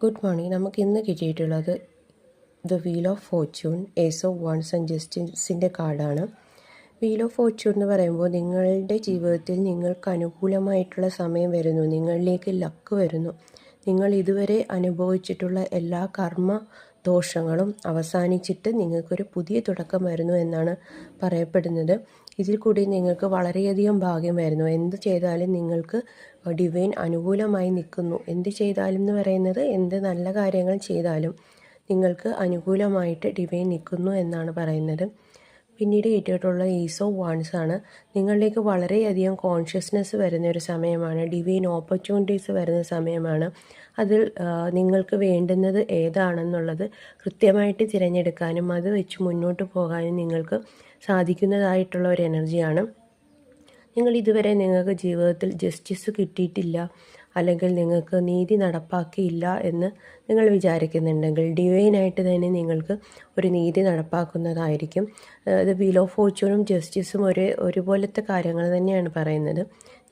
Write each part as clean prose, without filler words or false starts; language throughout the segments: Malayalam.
Good morning. നമുക്ക് ഇന്ന് കിട്ടിയിട്ടുള്ളത് the wheel of fortune, ace of wands and ജസ്റ്റിസിൻ്റെ കാർഡാണ്. വീൽ ഓഫ് ഫോർച്യൂൺ എന്ന് പറയുമ്പോൾ നിങ്ങളുടെ ജീവിതത്തിൽ നിങ്ങൾക്ക് അനുകൂലമായിട്ടുള്ള സമയം വരുന്നു, നിങ്ങളിലേക്ക് ലക്ക് വരുന്നു. നിങ്ങൾ ഇതുവരെ അനുഭവിച്ചിട്ടുള്ള എല്ലാ കർമ്മ ദോഷങ്ങളും അവസാനിച്ചിട്ട് നിങ്ങൾക്കൊരു പുതിയ തുടക്കം വരുന്നു എന്നാണ് പറയപ്പെടുന്നത്. ഇതിൽ കൂടി നിങ്ങൾക്ക് വളരെയധികം ഭാഗ്യം വരുന്നു. എന്ത് ചെയ്താലും നിങ്ങൾക്ക് ഡിവൈൻ അനുകൂലമായി നിൽക്കുന്നു. എന്ത് ചെയ്താലും എന്ന് പറയുന്നത് എന്ത് നല്ല കാര്യങ്ങൾ ചെയ്താലും നിങ്ങൾക്ക് അനുകൂലമായിട്ട് ഡിവൈൻ നിൽക്കുന്നു എന്നാണ് പറയുന്നത്. പിന്നീട് കിട്ടിയിട്ടുള്ള ഈസ് ഓഫ് വാൺസ് ആണ്. നിങ്ങളിലേക്ക് വളരെയധികം കോൺഷ്യസ്നെസ് വരുന്ന ഒരു സമയമാണ്. ഡിവൈൻ ഓപ്പർച്യൂണിറ്റീസ് വരുന്ന സമയമാണ്. അതിൽ നിങ്ങൾക്ക് വേണ്ടുന്നത് ഏതാണെന്നുള്ളത് കൃത്യമായിട്ട് തിരഞ്ഞെടുക്കാനും അത് വെച്ച് മുന്നോട്ട് പോകാനും നിങ്ങൾക്ക് സാധിക്കുന്നതായിട്ടുള്ള ഒരു എനർജിയാണ്. നിങ്ങൾക്ക് ജീവിതത്തിൽ ജസ്റ്റിസ് കിട്ടിയിട്ടില്ല, അല്ലെങ്കിൽ നിങ്ങൾക്ക് നീതി നടപ്പാക്കിയില്ല എന്ന് നിങ്ങൾ വിചാരിക്കുന്നുണ്ടെങ്കിൽ ഡിവൈനായിട്ട് തന്നെ നിങ്ങൾക്ക് ഒരു നീതി നടപ്പാക്കുന്നതായിരിക്കും. അത് വീൽ ഓഫ് ഫോർച്യൂണും ജസ്റ്റിസും ഒരുപോലത്തെ കാര്യങ്ങൾ തന്നെയാണ് പറയുന്നത്.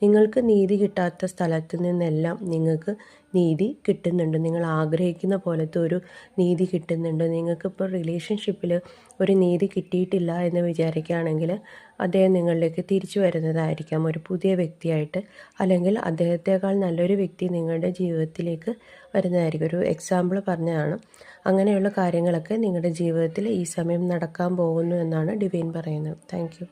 നിങ്ങൾക്ക് നീതി കിട്ടാത്ത സ്ഥലത്ത് നിന്നെല്ലാം നിങ്ങൾക്ക് നീതി കിട്ടുന്നുണ്ട്. നിങ്ങൾ ആഗ്രഹിക്കുന്ന പോലത്തെ ഒരു നീതി കിട്ടുന്നുണ്ട്. നിങ്ങൾക്കിപ്പോൾ റിലേഷൻഷിപ്പിൽ ഒരു നീതി കിട്ടിയിട്ടില്ല എന്ന് വിചാരിക്കുകയാണെങ്കിൽ അദ്ദേഹം നിങ്ങളിലേക്ക് തിരിച്ചു വരുന്നതായിരിക്കാം ഒരു പുതിയ വ്യക്തിയായിട്ട്, അല്ലെങ്കിൽ അദ്ദേഹത്തെക്കാൾ നല്ലൊരു വ്യക്തി നിങ്ങളുടെ ജീവിതത്തിലേക്ക് വരുന്നതായിരിക്കും. ഒരു എക്സാമ്പിൾ പറഞ്ഞതാണ്. അങ്ങനെയുള്ള കാര്യങ്ങളൊക്കെ നിങ്ങളുടെ ജീവിതത്തിൽ ഈ സമയം നടക്കാൻ പോകുന്നു എന്നാണ് ഡിവൈൻ പറയുന്നത്. Thank you.